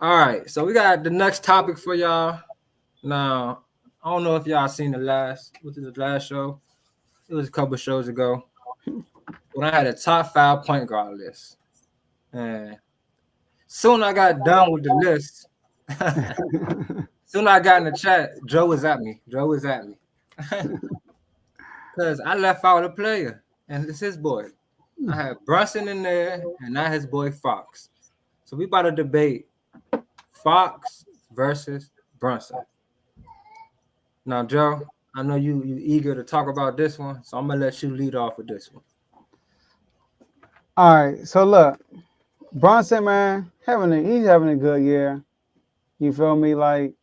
All right, so we got the next topic for y'all. Now, I don't know if y'all seen the last show. It was a couple shows ago when I had a top 5 point guard list. And soon I got done with the list. Soon I got in the chat, Joe was at me. Joe was at me. Because I left out a player, and it's his boy. I had Brunson in there, and not his boy Fox. So we about to debate Fox versus Brunson. Now, Joe, I know you eager to talk about this one, so I'm gonna let you lead off with this one. All right, so look, Brunson, man, he's having a good year. You feel me? Like,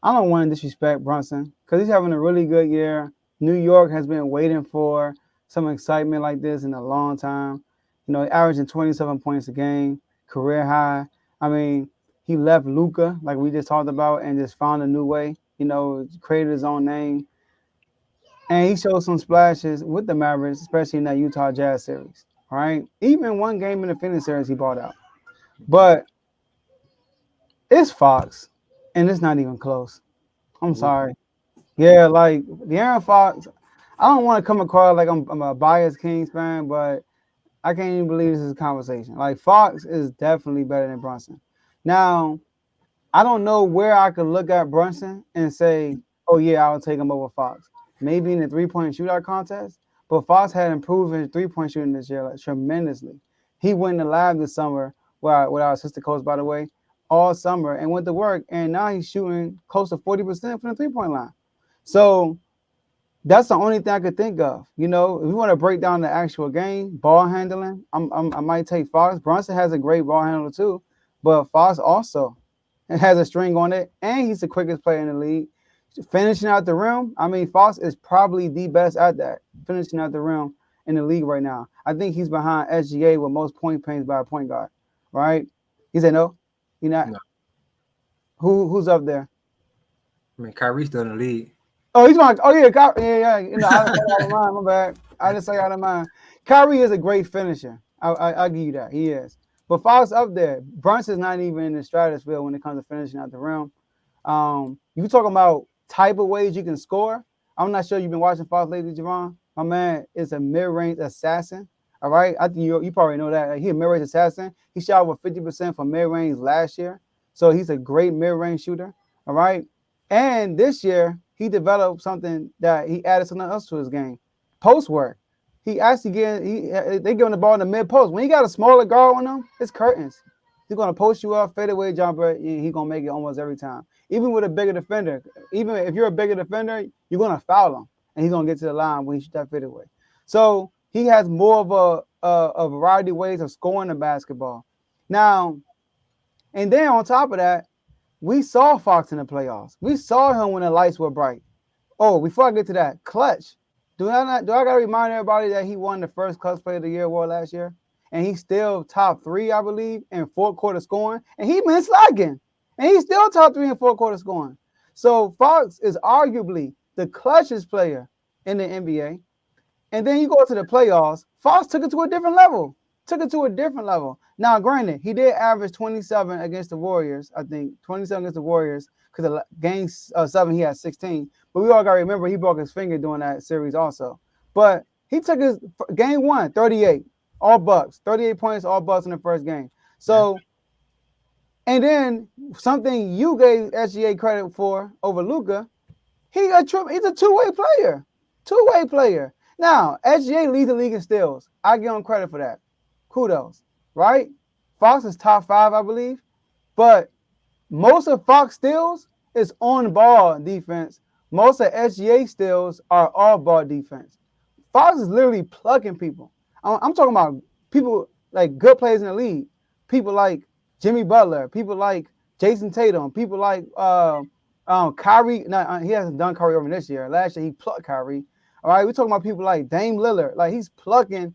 I don't want to disrespect Brunson because he's having a really good year. New York has been waiting for some excitement like this in a long time. You know, averaging 27 points a game, career high. I mean, he left Luca, like we just talked about, and just found a new way. You know, created his own name, and he showed some splashes with the Mavericks, especially in that Utah Jazz series. All right, even one game in the Phoenix series, he bought out. But it's Fox, and it's not even close. I'm Whoop. sorry. Yeah, like De'Aaron Fox. I don't want to come across like I'm a biased Kings fan, but I can't even believe this is a conversation. Like Fox is definitely better than Brunson. Now, I don't know where I could look at Brunson and say, "Oh yeah, I'll take him over Fox." Maybe in the 3-point shootout contest, but Fox had improved his 3-point shooting this year like, tremendously. He went in the lab this summer with our assistant coach, by the way, all summer and went to work, and now he's shooting close to 40% from the 3-point line. So that's the only thing I could think of. You know, if you want to break down the actual game, ball handling, I might take Fox. Brunson has a great ball handler too, but Fox also has a string on it, and he's the quickest player in the league. Finishing out the rim, I mean, Fox is probably the best at that, finishing out the rim in the league right now. I think he's behind SGA with most point paints by a point guard, right? He said no, he not. No, Who's up there? I mean Kyrie's still in the league. Oh, he's my. Oh yeah, yeah. You know, I saw out of mind. My bad. I just say out of mind. Kyrie is a great finisher. I'll give you that. He is. But Fox up there. Brunson's not even in the stratosphere when it comes to finishing out the rim. You talking about type of ways you can score. I'm not sure you've been watching Fox lately, Javon. My man is a mid-range assassin. All right, I think you probably know that. He's a mid-range assassin. He shot over 50% from mid-range last year, so he's a great mid-range shooter. All right, and this year he developed something that he added something else to his game: post work. He actually they give him the ball in the mid post. When he got a smaller guard on him, it's curtains. He's gonna post you up, fadeaway jumper, and he's gonna make it almost every time. Even with a bigger defender, even if you're a bigger defender, you're gonna foul him, and he's gonna get to the line when he shoots that fadeaway. So he has more of a variety of ways of scoring the basketball. Now, and then on top of that, we saw Fox in the playoffs. We saw him when the lights were bright. Oh, before I get to that, clutch. Do I gotta remind everybody that he won the first Clutch Player of the Year award last year? And he's still top 3, I believe, in fourth quarter scoring. And he's been slacking. And he's still top 3 in fourth quarter scoring. So Fox is arguably the clutchest player in the NBA. And then you go to the playoffs, Fox took it to a different level. Took it to a different level. Now, granted, he did average 27 against the Warriors, I think, 27 against the Warriors, because game 7, he had 16. But we all got to remember he broke his finger during that series also. But he took his game 1, 38, all Bucks, 38 points, all Bucks in the first game. Yeah. So, and then something you gave SGA credit for over Luca, he's a two-way player. Two-way player. Now, SGA leads the league in steals. I give him credit for that. Kudos, right? Fox is top 5, I believe. But most of Fox steals is on-ball defense. Most of SGA steals are off-ball defense. Fox is literally plucking people. I'm talking about people like good players in the league. People like Jimmy Butler. People like Jason Tatum. People like Kyrie. No, he hasn't done Kyrie over this year. Last year he plucked Kyrie. All right, we're talking about people like Dame Lillard. Like he's plucking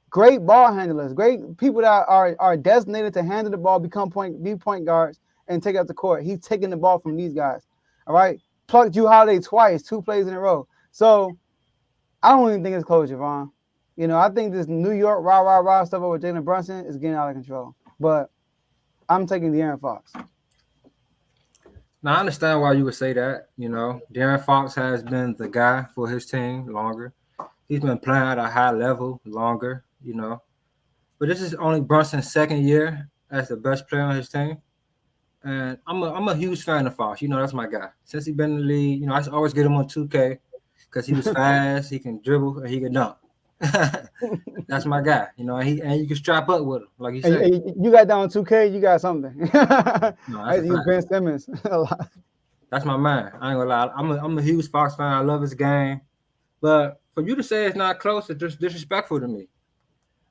great ball handlers, great people that are designated to handle the ball, be point guards, and take out the court. He's taking the ball from these guys. All right, plucked Drew Holiday twice, 2 plays in a row. So I don't even think it's close, Javon. You know, I think this New York rah stuff over Jalen Brunson is getting out of control. But I'm taking De'Aaron Fox. Now I understand why you would say that. De'Aaron Fox has been the guy for his team longer. He's been playing at a high level longer. But this is only Brunson's second year as the best player on his team. And I'm a huge fan of Fox. That's my guy. Since he's been in the league, I always get him on 2K because he was fast, he can dribble, and he can dunk. That's my guy. And you can strap up with him, like you said. You got down 2K, you got something. No, you Ben Simmons a lot. That's my man. I ain't gonna lie. I'm a huge Fox fan. I love his game. But for you to say it's not close, it's just disrespectful to me.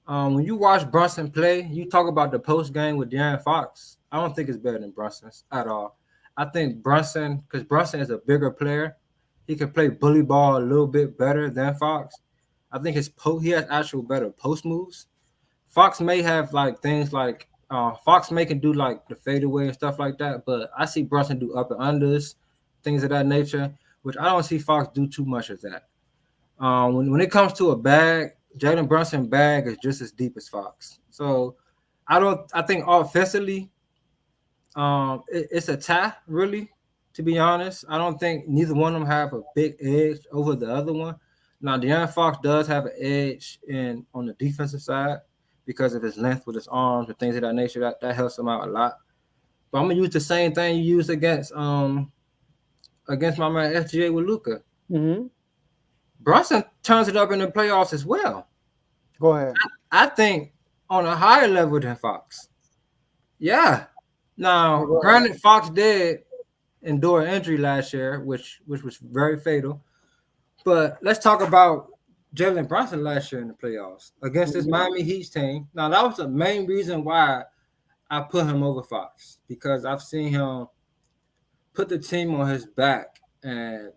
When you watch Brunson play, you talk about the post game with De'Aaron Fox. I don't think it's better than Brunson's at all. I think Brunson, because Brunson is a bigger player, he can play bully ball a little bit better than Fox. I think he has actual better post moves. Fox may have like things like Fox may can do like the fadeaway and stuff like that, but I see Brunson do up and unders, things of that nature, which I don't see Fox do too much of that. When it comes to a bag, Jalen Brunson bag is just as deep as Fox. So I think offensively, it's a tie, really, to be honest. I don't think neither one of them have a big edge over the other one. Now, De'Aaron Fox does have an edge on the defensive side because of his length with his arms and things of that nature. That helps him out a lot. But I'm gonna use the same thing you used against my man SGA with Luka. Mm-hmm. Brunson turns it up in the playoffs as well. Go ahead. I think on a higher level than Fox. Yeah. Now, granted, Fox did endure an injury last year, which was very fatal. But let's talk about Jalen Brunson last year in the playoffs against this Miami Heat team. Now, that was the main reason why I put him over Fox, because I've seen him put the team on his back and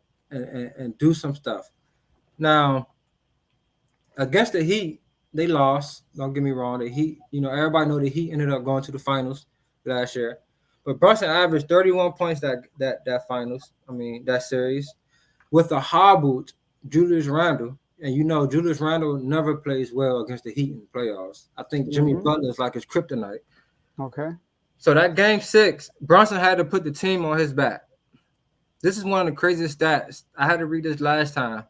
do some stuff. Now, against the Heat, they lost. Don't get me wrong. The Heat, everybody know the Heat ended up going to the finals last year. But Brunson averaged 31 points that finals. That series with a hobbled Julius Randle. And Julius Randle never plays well against the Heat in the playoffs. I think Jimmy Butler is like his kryptonite. Okay. So that game 6, Brunson had to put the team on his back. This is one of the craziest stats. I had to read this last time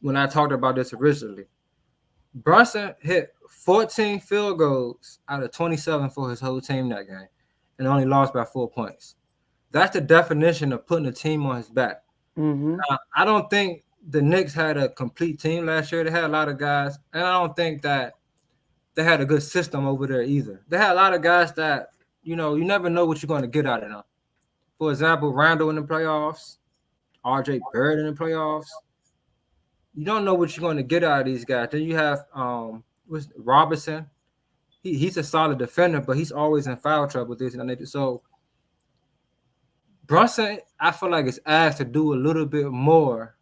when I talked about this originally. Brunson hit 14 field goals out of 27 for his whole team that game and only lost by 4 points. That's the definition of putting a team on his back. Mm-hmm. I don't think the Knicks had a complete team last year. They had a lot of guys, and I don't think that they had a good system over there either. They had a lot of guys that, you never know what you're going to get out of them. For example, Randall in the playoffs, RJ Barrett in the playoffs. You don't know what you're going to get out of these guys. Then you have Robinson. He's a solid defender, but he's always in foul trouble. So Brunson, I feel like is asked to do a little bit more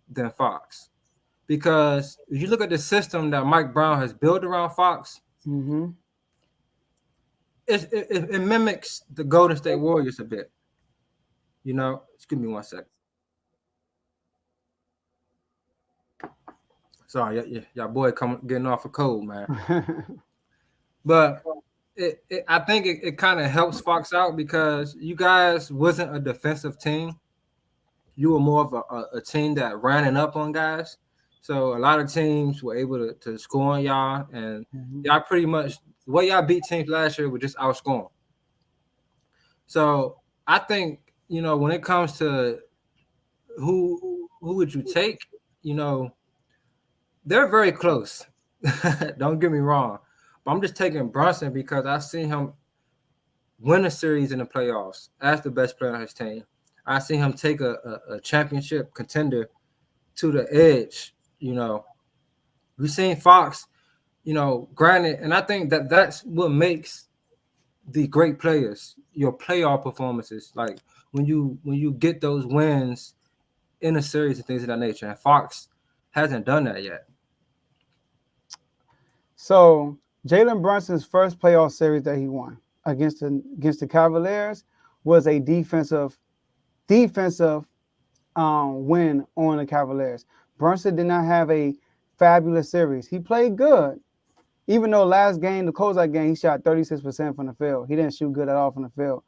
than Fox, because if you look at the system that Mike Brown has built around Fox, it mimics the Golden State Warriors a bit. Excuse me 1 second. Sorry, y'all boy getting off a cold, man. But I think it kind of helps Fox out because you guys wasn't a defensive team. You were more of a team that ran it up on guys. So a lot of teams were able to score on y'all, and y'all pretty much the way y'all beat teams last year was just outscoring. So I think when it comes to who would you take, they're very close. Don't get me wrong. But I'm just taking Brunson because I've seen him win a series in the playoffs as the best player on his team. I've seen him take a championship contender to the edge. We've seen Fox, granted, and I think that's what makes the great players, your playoff performances. Like when you get those wins in a series and things of that nature. And Fox hasn't done that yet. So Jalen Brunson's first playoff series that he won against the Cavaliers was a defensive win on the Cavaliers. Brunson did not have a fabulous series. He played good, even though last game, the closeout game, he shot 36% from the field. He didn't shoot good at all from the field.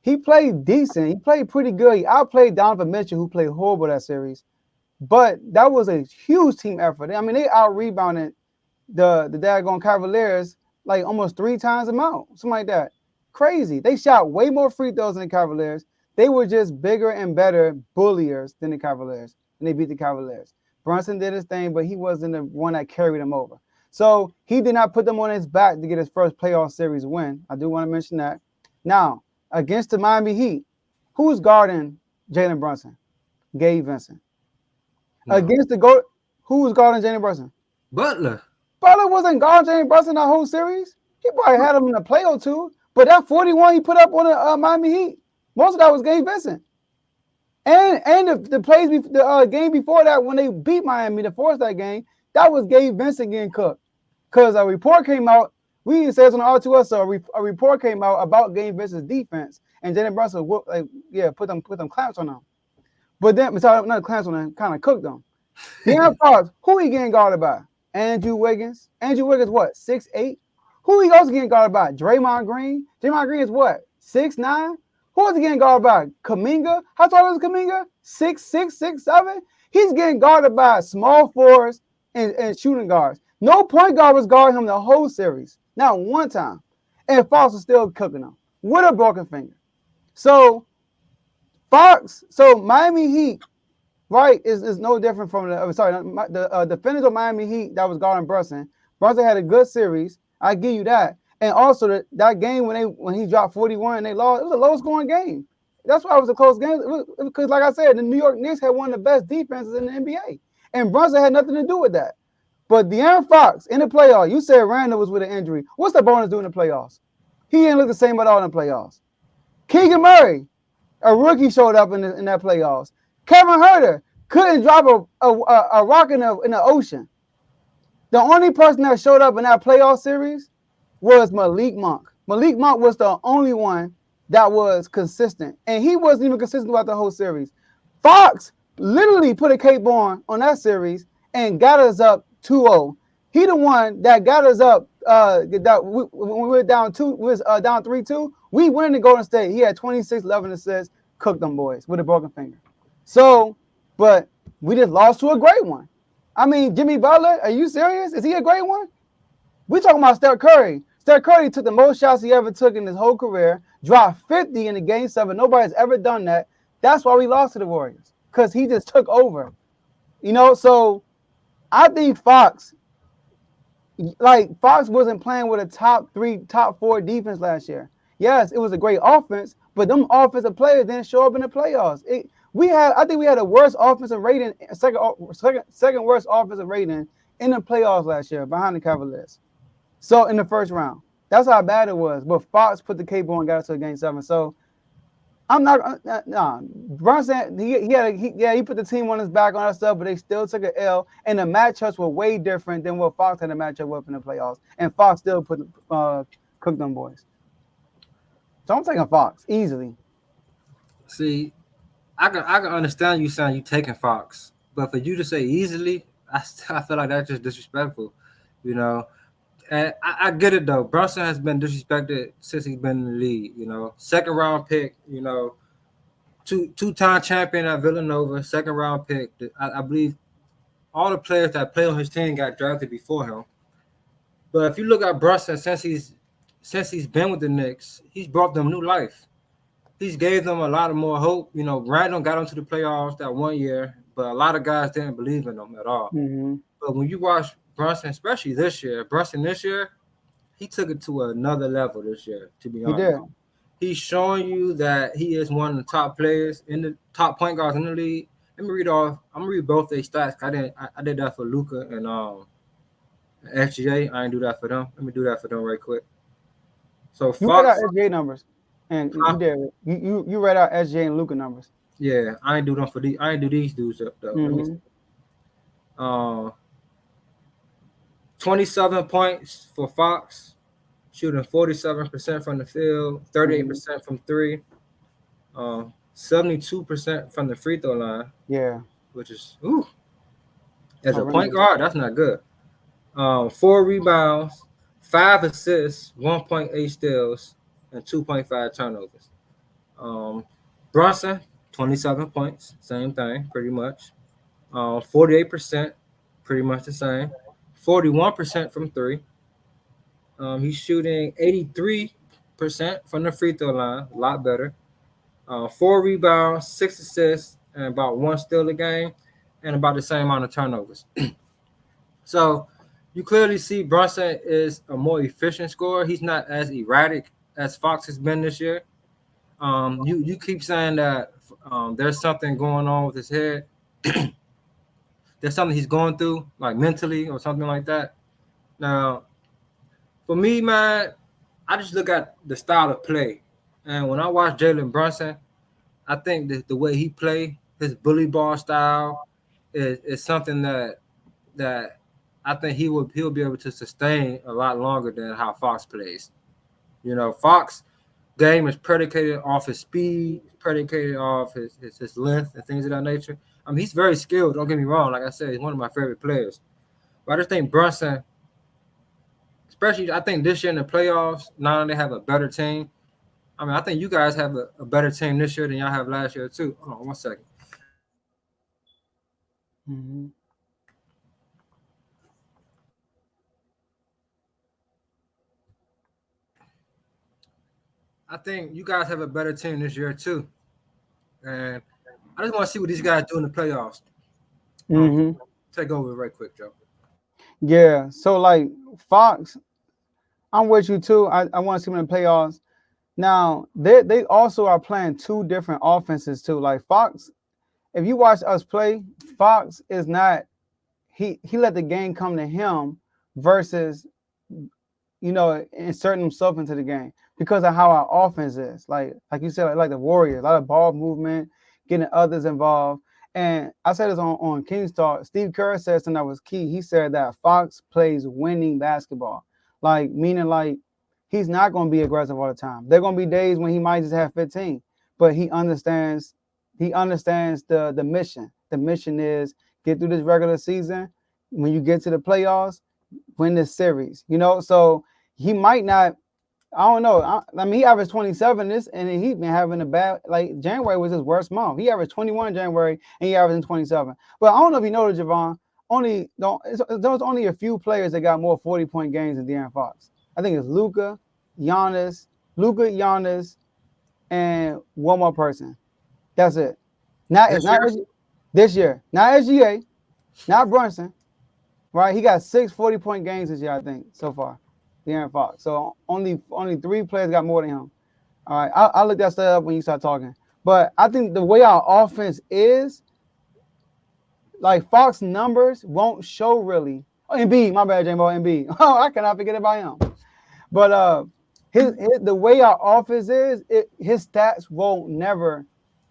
He played decent. He played pretty good. He outplayed Donovan Mitchell, who played horrible that series. But that was a huge team effort. I mean, they out-rebounded the daggone Cavaliers like almost 3 times amount, something like that. Crazy. They shot way more free throws than the Cavaliers. They were just bigger and better bulliers than the Cavaliers, and they beat the Cavaliers. Brunson did his thing, but he wasn't the one that carried them over. So he did not put them on his back to get his first playoff series win. I do want to mention that. Now, against the Miami Heat, who's guarding Jalen Brunson? Gabe Vincent. No. Against the who was guarding Jalen Brunson? Butler. Butler wasn't guarding Jalen Brunson the whole series. He probably had him in a play or two. But that 41 he put up on the Miami Heat, most of that was Gabe Vincent. And the plays, the game before that, when they beat Miami to force that game, that was Gabe Vincent getting cooked. Because a report came out, we said on the R2L Show, a report came out about Gabe Vincent's defense, and Jalen Brunson put them clamps on him. But then, not clamps on them, kind of cooked them. De'Aaron Fox, who he getting guarded by? Andrew Wiggins. Andrew Wiggins, what, 6'8"? Who he also getting guarded by? Draymond Green. Draymond Green is what, 6'9"? Who is he getting guarded by? Kuminga. How tall is Kuminga? 6'6", 6'7". He's getting guarded by small forwards and shooting guards. No point guard was guarding him the whole series. Not one time. And Fox was still cooking him with a broken finger. So Miami Heat, right, is no different from the defenders of Miami Heat that was guarding Brunson. Brunson had a good series. I give you that. And also that game when he dropped 41 and they lost, it was a low scoring game. That's why it was a close game. Because like I said, the New York Knicks had one of the best defenses in the NBA. And Brunson had nothing to do with that. But De'Aaron Fox in the playoffs, you said Randall was with an injury. What's the bonus doing in the playoffs? He didn't look the same at all in the playoffs. Keegan Murray, a rookie, showed up in that playoffs. Kevin Huerter couldn't drop a rock in the ocean. The only person that showed up in that playoff series was Malik Monk. Malik Monk was the only one that was consistent. And he wasn't even consistent throughout the whole series. Fox literally put a cape on that series and got us up 2-0. He the one that got us up when we were down 3-2. We went to Golden State. He had 26, 11 assists, cooked them boys with a broken finger. So, but we just lost to a great one. I mean, Jimmy Butler, are you serious? Is he a great one? We're talking about Steph Curry. Steph Curry took the most shots he ever took in his whole career, dropped 50 in the game 7. Nobody's ever done that. That's why we lost to the Warriors, because he just took over. So I think Fox wasn't playing with a top 3, top 4 defense last year. Yes, it was a great offense, but them offensive players didn't show up in the playoffs. I think we had a worst offensive rating, second worst offensive rating in the playoffs last year behind the Cavaliers. So in the first round, that's how bad it was. But Fox put the cape on and got us to game 7. So I'm not. Brunson, he put the team on his back on that stuff, but they still took an L. And the matchups were way different than what Fox had a matchup with in the playoffs. And Fox still cooked them boys. So I'm taking Fox easily. See, I can understand you saying you taking Fox, but for you to say easily, I feel like that's just disrespectful, And I get it though. Brunson has been disrespected since he's been in the league. Second round pick. Two-time champion at Villanova. Second round pick. I believe all the players that play on his team got drafted before him. But if you look at Brunson since he's been with the Knicks, he's brought them new life. He's gave them a lot of more hope. Randall got into the playoffs that one year, but a lot of guys didn't believe in him at all. Mm-hmm. But when you watch Brunson, especially this year, he took it to another level this year, to be honest. He did. He's showing you that he is one of the top players in the top point guards in the league. Let me read off. I'm gonna read both their stats. I did that for Luka and SGA. I didn't do that for them. Let me do that for them right quick. So you read out SGA numbers, and you did. You read out SGA and Luka numbers. Yeah, I ain't do them for these. I ain't do these dudes though. Mm-hmm. 27 points for Fox, shooting 47% from the field, 38% from 3, 72% from the free throw line. Yeah, which is as a point guard, that's not good. 4 rebounds, 5 assists, 1.8 steals, and 2.5 turnovers. Um, Brunson, 27 points, same thing, pretty much. 48%, pretty much the same. 41% from three. He's shooting 83% from the free throw line, a lot better. 4 rebounds, 6 assists, and about one steal a game, and about the same amount of turnovers. So you clearly see Brunson is a more efficient scorer. He's not as erratic as Fox has been this year. You keep saying that there's something going on with his head. There's something he's going through, like mentally or something like that. Now, for me, man, I just look at the style of play, and when I watch Jalen Brunson, I think that the way he play, his bully ball style, is something that I think he'll be able to sustain a lot longer than how Fox plays. You know, Fox game is predicated off his speed, predicated off his length and things of that nature. I mean, he's very skilled. Don't get me wrong. Like I said, he's one of my favorite players. But I just think Brunson, especially I think this year in the playoffs, now that they have a better team. I mean, I think you guys have a better team this year than y'all have last year too. Hold on 1 second. Mm-hmm. I think you guys have a better team this year too, and I just want to see what these guys do in the playoffs. Mm-hmm. Take over right quick, Joe. Yeah. So like Fox, I'm with you too. I want to see him in the playoffs. Now they also are playing two different offenses too. Like Fox, if you watch us play, Fox is not he let the game come to him versus inserting himself into the game because of how our offense is. Like you said, like the Warriors, a lot of ball movement, getting others involved. And I said this on King's Talk. Steve Kerr said something that was key. He said that Fox plays winning basketball, like meaning like he's not going to be aggressive all the time. There are going to be days when he might just have 15, but he understands. He understands the mission. The mission is get through this regular season. When you get to the playoffs, win this series. So he might not. I don't know. I mean, he averaged 27 this, and he's been having a bad. Like January was his worst month. He averaged 21 in January, and he averaged 27. But I don't know if you noticed, Javon. There's only a few players that got more 40-point games than De'Aaron Fox. I think it's Luka, Giannis, and one more person. That's it. It's not this year. Not SGA, not Brunson. Right? He got 6 40-point games this year, I think, so far. De'Aaron Fox. So only 3 players got more than him. All right. I'll look that stuff up when you start talking. But I think the way our offense is, like Fox numbers won't show really. Oh, Embiid, my bad, J-Mo, Embiid. Oh, I cannot forget about him. But the way our offense is, his stats won't never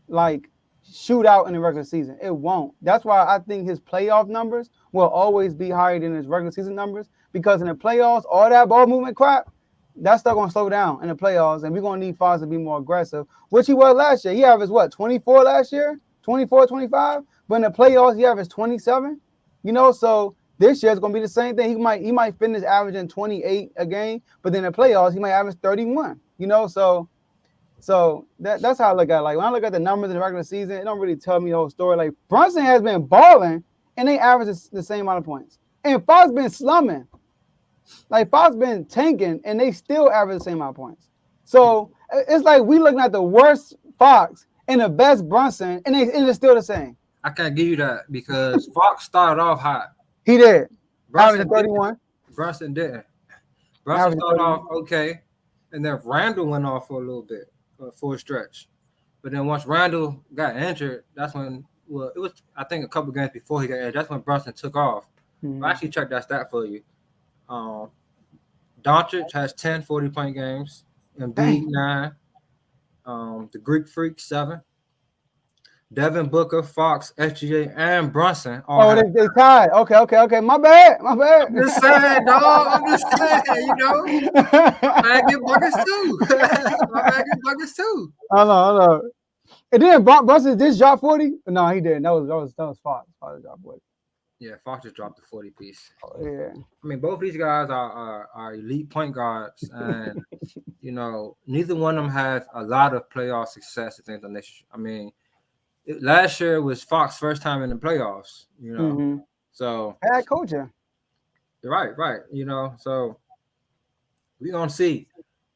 like shoot out in the regular season. It won't. That's why I think his playoff numbers will always be higher than his regular season numbers, because in the playoffs, all that ball movement crap, that's still going to slow down in the playoffs, and we're going to need Fox to be more aggressive, which he was last year. He averaged, 24 last year? 24, 25? But in the playoffs, he averaged 27. So this year it's going to be the same thing. He might finish averaging 28 a game, but then in the playoffs, he might average 31, So that's how I look at it. Like when I look at the numbers in the regular season, it don't really tell me the whole story. Like Brunson has been balling, and they average the same amount of points. And Fox been slumming. Like Fox been tanking, and they still average the same amount of points. So it's like we looking at the worst Fox and the best Brunson, and it's still the same. I can't give you that because Fox started off hot. He did. Brunson 31. Brunson didn't. Brunson started off okay, and then Randall went off for a little bit, for a stretch. But then once Randall got injured, that's when it was I think a couple games before he got injured. That's when Brunson took off. I actually checked that stat for you. Doncic has 10 40-point games, Embiid 9, the Greek Freak 7, Devin Booker, Fox, SGA, and Brunson. They tied. Okay. My bad. I'm just saying, dog. I'm just saying, I get buckets too. I know. And then Brunson did drop 40? No, he didn't. That was Fox. Fox dropped 40. Yeah, Fox just dropped the 40 piece. Yeah. I mean, both these guys are elite point guards, and neither one of them have a lot of playoff success. I think the next. I mean, last year was Fox's first time in the playoffs. Mm-hmm. So Bad coaching. right. So we gonna see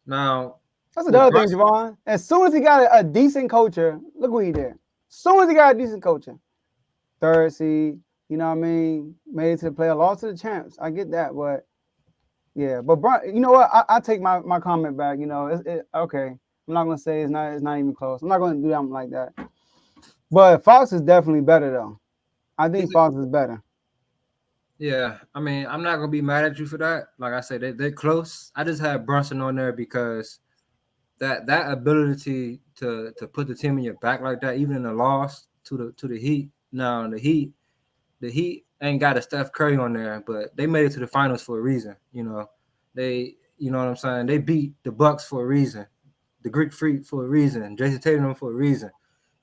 now. That's With another thing, Brunson, Javon. As soon as he got a decent coacher, look what he did. As soon as he got a decent coacher, third seed, you know what I mean, made it to the playoff, lost to the champs. I get that, but yeah, but you know what? I take my comment back. Okay. I'm not gonna say it's not even close. I'm not gonna do something like that. But Fox is definitely better though. I think Fox is better. yeah. I mean, I'm not gonna be mad at you for that. Like I said, they're close. I just had Brunson on there because that ability to put the team in your back like that, even in a loss to the Heat. Now the Heat ain't got a Steph Curry on there, but they made it to the finals for a reason. They, you know what I'm saying? They beat the Bucks for a reason, the Greek Freak for a reason, Jason Tatum for a reason.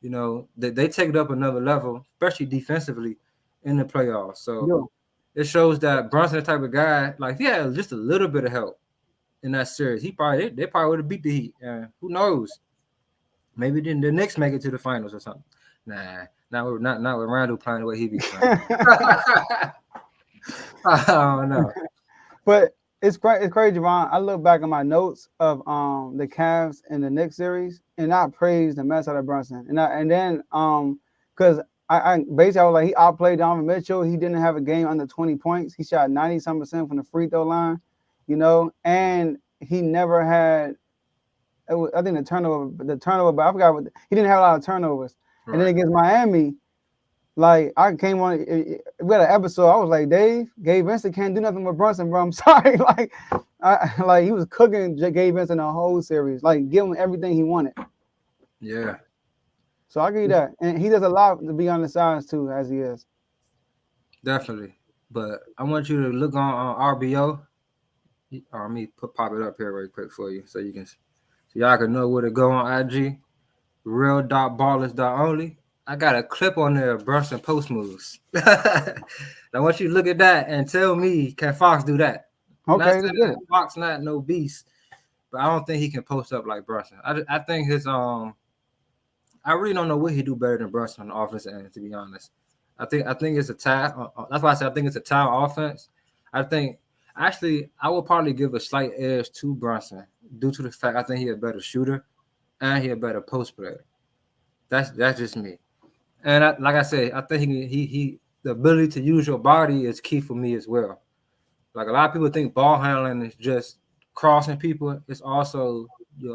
They take it up another level, especially defensively in the playoffs. So it shows that Brunson, the type of guy, like if he had just a little bit of help in that series, they probably would have beat the Heat. Who knows? Maybe then the Knicks make it to the finals or something. Nah, not with Randall playing the way he be playing. I don't know. But it's crazy, Ron. I look back at my notes of the Cavs and the Knicks series, and I praised the mess out of Brunson, and then because I basically I was like he outplayed Donovan Mitchell. He didn't have a game under 20 points. He shot 90-some% from the free throw line, and he never had. I think the turnover, but I forgot he didn't have a lot of turnovers. Right. And then against Miami, like I came on, we had an episode. I was like, Gabe Vincent can't do nothing with Brunson, bro. I'm sorry. Like he was cooking Gabe Vincent the whole series, like give him everything he wanted. Yeah. So I give you that, and he does a lot to be on the sides too, as he is. Definitely, but I want you to look on RBO. Let me pop it up here real quick for you, so y'all can know where to go on IG. Real.ballers.only. I got a clip on there of Brunson post moves. I want you to look at that and tell me, can Fox do that? Okay, that's good. Fox not no beast, but I don't think he can post up like Brunson. I think his I really don't know what he do better than Brunson on the offensive end, to be honest. I think it's a tie. That's why I said I think it's a tie offense. I think actually I will probably give a slight edge to Brunson due to the fact I think he's a better shooter and he a better post player. That's just me. And like I said, I think he the ability to use your body is key for me as well. Like a lot of people think ball handling is just crossing people. It's also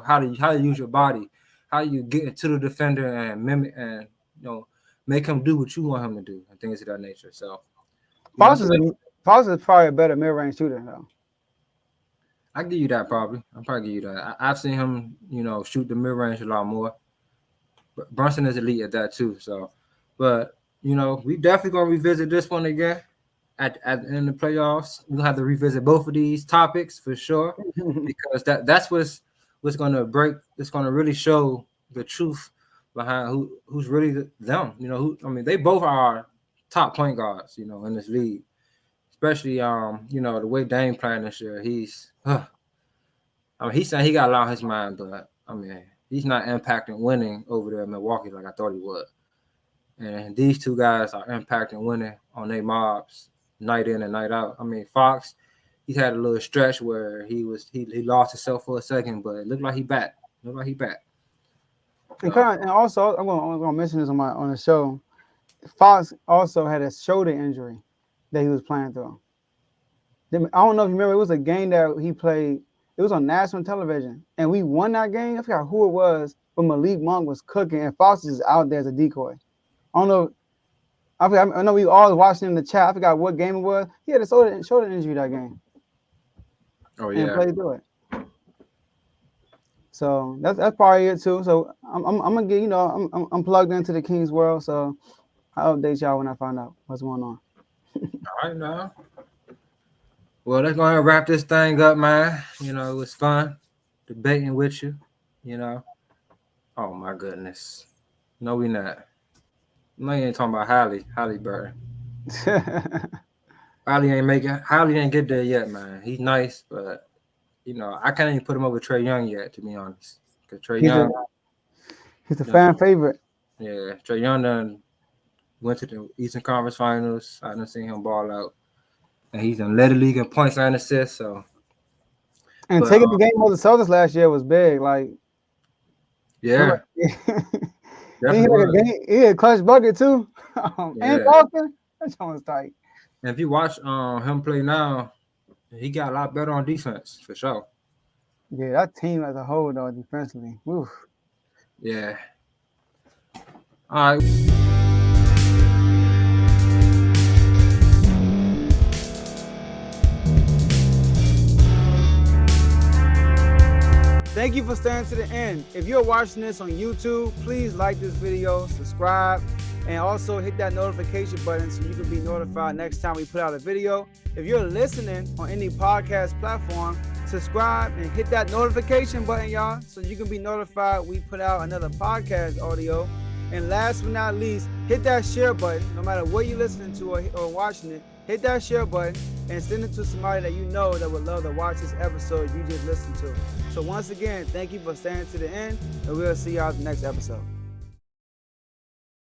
how to use your body, how you get into the defender and mimic and make him do what you want him to do and things of that nature. So Fox is probably a better mid-range shooter though. I give you that probably. I'll probably give you that. I've seen him, shoot the mid-range a lot more. But Brunson is elite at that too. So, but we definitely gonna revisit this one again at the end of the playoffs. We'll have to revisit both of these topics for sure because that's what's gonna break. It's gonna really show the truth behind who's really them. They both are top point guards, in this league. Especially the way Dame playing this year. He's he's saying he got a lot on his mind, but he's not impacting winning over there in Milwaukee like I thought he would. And these two guys are impacting winning on their mobs night in and night out. Fox, he's had a little stretch where he lost himself for a second, but it looked like he back. And also, I'm gonna mention this on the show. Fox also had a shoulder injury that he was playing through. I don't know if you remember, it was a game that he played. It was on national television, and we won that game. I forgot who it was, but Malik Monk was cooking, and Fox is out there as a decoy. I don't know. I know we all watching in the chat. I forgot what game it was. He had a shoulder injury that game. Oh yeah. And played through it. So that's probably it too. So I'm gonna get I'm plugged into the Kings world. So I'll update y'all when I find out what's going on. All right now. Well, let's go ahead and wrap this thing up, man. It was fun debating with you. Oh my goodness. No, we not. No, you ain't talking about Halle Berry. Holly ain't get there yet, man. He's nice, but I can't even put him over Trae Young yet, to be honest. Because Trae Young, he's a fan favorite. Yeah, Trae Young done went to the Eastern Conference Finals. I done seen him ball out, and he's done led the league in points and assists. So, taking the game over the Celtics last year was big. Like, yeah, he had a clutch bucket too. And Boston, that was tight. And if you watch him play now, he got a lot better on defense for sure. Yeah, that team as a whole though defensively. Oof. Yeah. All right. Thank you for staying to the end. If you're watching this on YouTube, please like this video, subscribe, and also hit that notification button so you can be notified next time we put out a video. If you're listening on any podcast platform, subscribe and hit that notification button, y'all, so you can be notified we put out another podcast audio. And last but not least, hit that share button. No matter what you're listening to or watching it, hit that share button and send it to somebody that you know that would love to watch this episode you just listened to. So once again, thank you for staying to the end, and we'll see y'all in the next episode.